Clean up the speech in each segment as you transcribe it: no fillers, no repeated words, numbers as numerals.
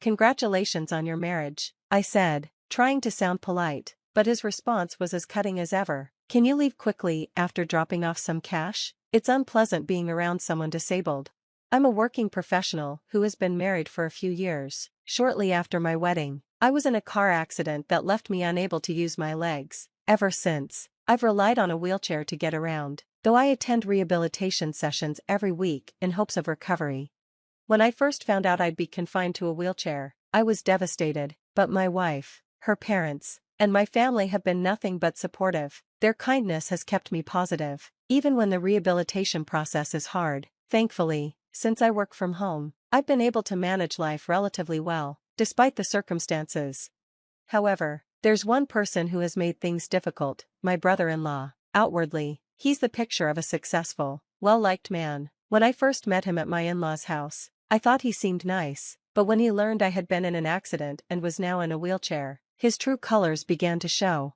"Congratulations on your marriage," I said, trying to sound polite, but his response was as cutting as ever. "Can you leave quickly after dropping off some cash? It's unpleasant being around someone disabled." I'm a working professional who has been married for a few years. Shortly after my wedding, I was in a car accident that left me unable to use my legs. Ever since, I've relied on a wheelchair to get around, though I attend rehabilitation sessions every week in hopes of recovery. When I first found out I'd be confined to a wheelchair, I was devastated, but my wife, her parents, and my family have been nothing but supportive. Their kindness has kept me positive, even when the rehabilitation process is hard. Thankfully, since I work from home, I've been able to manage life relatively well, despite the circumstances. However, there's one person who has made things difficult: my brother-in-law. Outwardly, he's the picture of a successful, well-liked man. When I first met him at my in-laws' house, I thought he seemed nice, but when he learned I had been in an accident and was now in a wheelchair, his true colors began to show.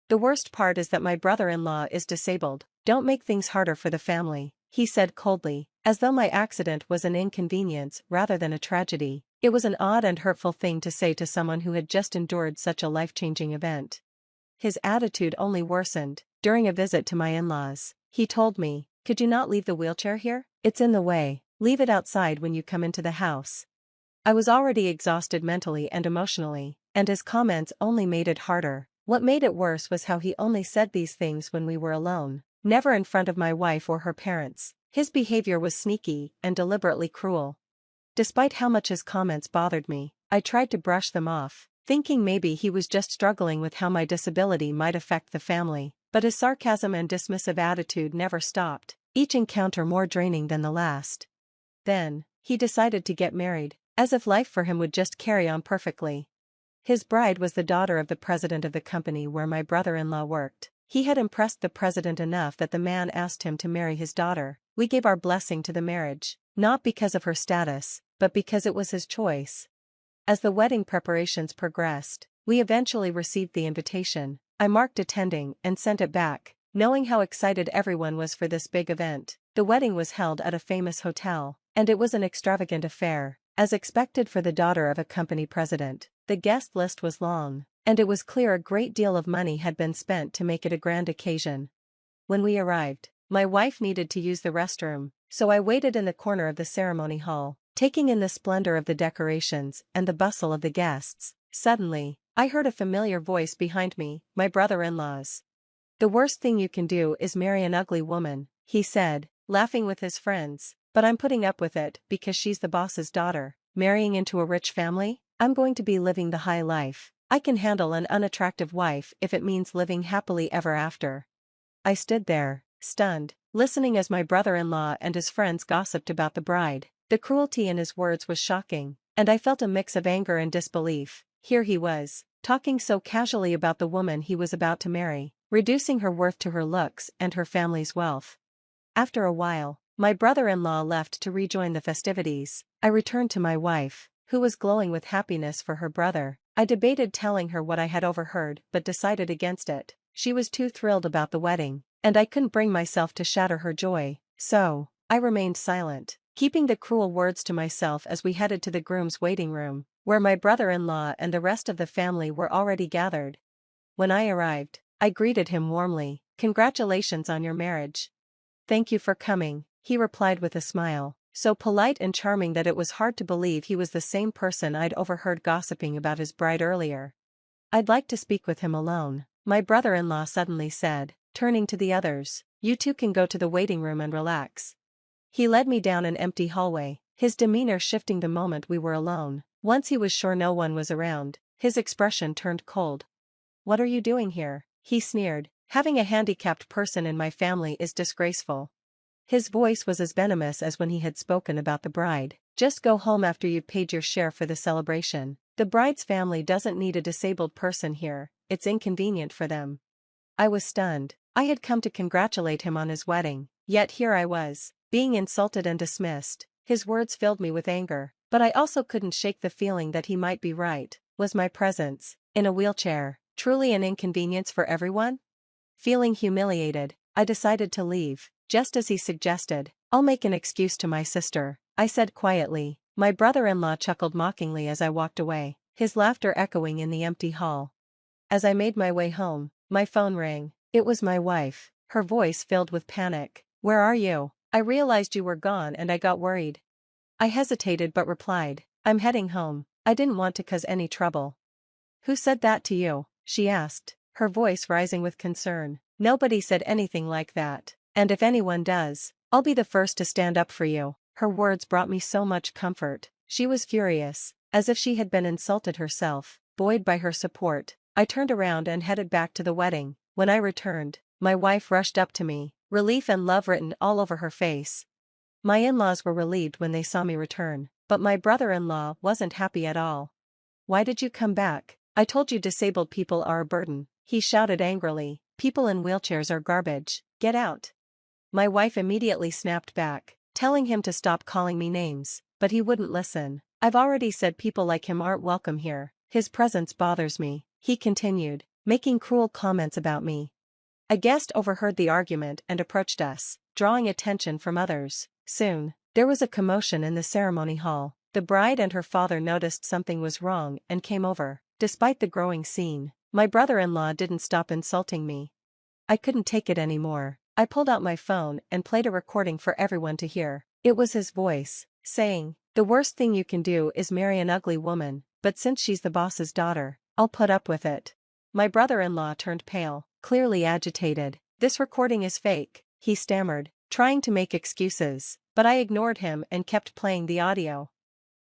"The worst part is that my brother-in-law is disabled. Don't make things harder for the family," he said coldly, as though my accident was an inconvenience rather than a tragedy. It was an odd and hurtful thing to say to someone who had just endured such a life-changing event. His attitude only worsened. During a visit to my in-laws, he told me, "Could you not leave the wheelchair here? It's in the way. Leave it outside when you come into the house." I was already exhausted mentally and emotionally, and his comments only made it harder. What made it worse was how he only said these things when we were alone, never in front of my wife or her parents. His behavior was sneaky and deliberately cruel. Despite how much his comments bothered me, I tried to brush them off, thinking maybe he was just struggling with how my disability might affect the family. But his sarcasm and dismissive attitude never stopped, each encounter more draining than the last. Then, he decided to get married, as if life for him would just carry on perfectly. His bride was the daughter of the president of the company where my brother-in-law worked. He had impressed the president enough that the man asked him to marry his daughter. We gave our blessing to the marriage, not because of her status, but because it was his choice. As the wedding preparations progressed, we eventually received the invitation. I marked attending and sent it back, knowing how excited everyone was for this big event. The wedding was held at a famous hotel, and it was an extravagant affair, as expected for the daughter of a company president. The guest list was long, and it was clear a great deal of money had been spent to make it a grand occasion. When we arrived, my wife needed to use the restroom, so I waited in the corner of the ceremony hall, taking in the splendor of the decorations and the bustle of the guests. Suddenly, I heard a familiar voice behind me, my brother-in-law's. "The worst thing you can do is marry an ugly woman," he said, laughing with his friends, "but I'm putting up with it because she's the boss's daughter. Marrying into a rich family? I'm going to be living the high life. I can handle an unattractive wife if it means living happily ever after." I stood there, stunned, listening as my brother-in-law and his friends gossiped about the bride. The cruelty in his words was shocking, and I felt a mix of anger and disbelief. Here he was, talking so casually about the woman he was about to marry, reducing her worth to her looks and her family's wealth. After a while, my brother-in-law left to rejoin the festivities. I returned to my wife, who was glowing with happiness for her brother. I debated telling her what I had overheard but decided against it. She was too thrilled about the wedding, and I couldn't bring myself to shatter her joy, so I remained silent, keeping the cruel words to myself as we headed to the groom's waiting room, where my brother-in-law and the rest of the family were already gathered. When I arrived, I greeted him warmly. "Congratulations on your marriage." "Thank you for coming," he replied with a smile, so polite and charming that it was hard to believe he was the same person I'd overheard gossiping about his bride earlier. "I'd like to speak with him alone," my brother-in-law suddenly said, turning to the others. "You two can go to the waiting room and relax." He led me down an empty hallway, his demeanor shifting the moment we were alone. Once he was sure no one was around, his expression turned cold. "What are you doing here?" he sneered. "Having a handicapped person in my family is disgraceful." His voice was as venomous as when he had spoken about the bride. "Just go home after you've paid your share for the celebration. The bride's family doesn't need a disabled person here, it's inconvenient for them." I was stunned. I had come to congratulate him on his wedding, yet here I was, being insulted and dismissed. His words filled me with anger, but I also couldn't shake the feeling that he might be right. Was my presence, in a wheelchair, truly an inconvenience for everyone? Feeling humiliated, I decided to leave, just as he suggested. "I'll make an excuse to my sister," I said quietly. My brother-in-law chuckled mockingly as I walked away, his laughter echoing in the empty hall. As I made my way home, my phone rang. It was my wife, her voice filled with panic. "Where are you? I realized you were gone and I got worried." I hesitated but replied, "I'm heading home. I didn't want to cause any trouble." "Who said that to you?" she asked, her voice rising with concern. "Nobody said anything like that, and if anyone does, I'll be the first to stand up for you." Her words brought me so much comfort. She was furious, as if she had been insulted herself. Buoyed by her support, I turned around and headed back to the wedding. When I returned, my wife rushed up to me, relief and love written all over her face. My in-laws were relieved when they saw me return, but my brother-in-law wasn't happy at all. "Why did you come back? I told you disabled people are a burden," he shouted angrily. "People in wheelchairs are garbage. Get out." My wife immediately snapped back, telling him to stop calling me names, but he wouldn't listen. "I've already said people like him aren't welcome here. His presence bothers me," he continued, making cruel comments about me. A guest overheard the argument and approached us, drawing attention from others. Soon, there was a commotion in the ceremony hall. The bride and her father noticed something was wrong and came over. Despite the growing scene, my brother-in-law didn't stop insulting me. I couldn't take it anymore. I pulled out my phone and played a recording for everyone to hear. It was his voice, saying, "The worst thing you can do is marry an ugly woman, but since she's the boss's daughter, I'll put up with it." My brother-in-law turned pale, clearly agitated. "This recording is fake," he stammered, trying to make excuses, but I ignored him and kept playing the audio.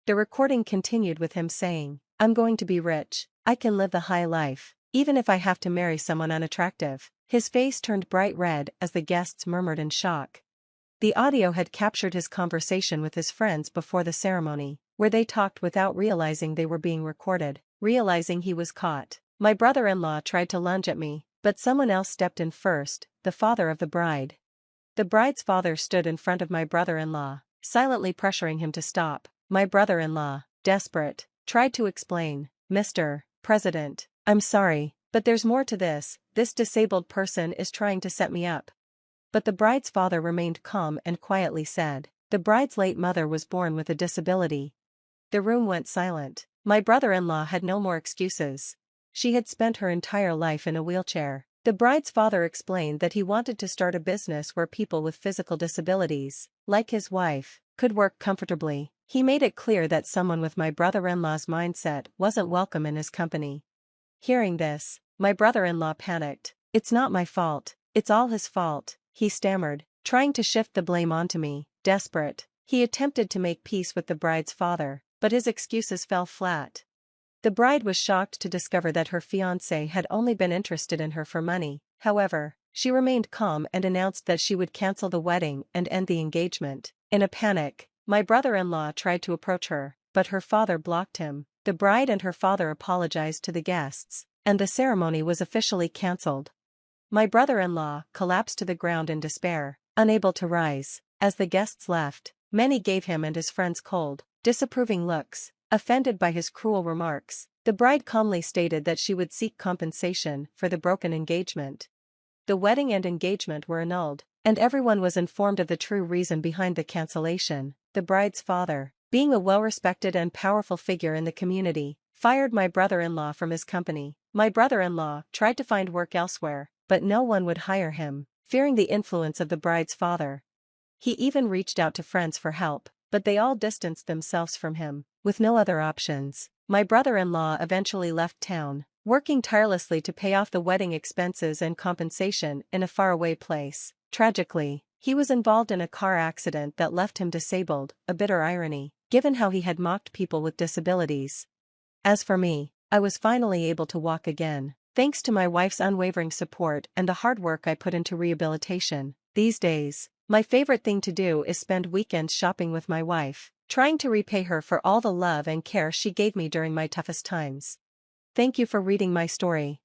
The recording continued with him saying, "I'm going to be rich, I can live the high life, even if I have to marry someone unattractive." His face turned bright red as the guests murmured in shock. The audio had captured his conversation with his friends before the ceremony, where they talked without realizing they were being recorded. Realizing he was caught, my brother-in-law tried to lunge at me, but someone else stepped in first, the father of the bride. The bride's father stood in front of my brother-in-law, silently pressuring him to stop. My brother-in-law, desperate, tried to explain, "Mr. President, I'm sorry, but there's more to this. This disabled person is trying to set me up." But the bride's father remained calm and quietly said, "The bride's late mother was born with a disability." The room went silent. My brother-in-law had no more excuses. She had spent her entire life in a wheelchair. The bride's father explained that he wanted to start a business where people with physical disabilities, like his wife, could work comfortably. He made it clear that someone with my brother-in-law's mindset wasn't welcome in his company. Hearing this, my brother-in-law panicked. "It's not my fault, it's all his fault," he stammered, trying to shift the blame onto me. Desperate, he attempted to make peace with the bride's father, but his excuses fell flat. The bride was shocked to discover that her fiancé had only been interested in her for money. However, she remained calm and announced that she would cancel the wedding and end the engagement. In a panic, my brother-in-law tried to approach her, but her father blocked him. The bride and her father apologized to the guests, and the ceremony was officially cancelled. My brother-in-law collapsed to the ground in despair, unable to rise. As the guests left, many gave him and his friends cold, disapproving looks. Offended by his cruel remarks, the bride calmly stated that she would seek compensation for the broken engagement. The wedding and engagement were annulled, and everyone was informed of the true reason behind the cancellation. The bride's father, being a well-respected and powerful figure in the community, fired my brother-in-law from his company. My brother-in-law tried to find work elsewhere, but no one would hire him, fearing the influence of the bride's father. He even reached out to friends for help, but they all distanced themselves from him. With no other options, my brother-in-law eventually left town, working tirelessly to pay off the wedding expenses and compensation in a faraway place. Tragically, he was involved in a car accident that left him disabled, a bitter irony, given how he had mocked people with disabilities. As for me, I was finally able to walk again, thanks to my wife's unwavering support and the hard work I put into rehabilitation. These days, my favorite thing to do is spend weekends shopping with my wife, trying to repay her for all the love and care she gave me during my toughest times. Thank you for reading my story.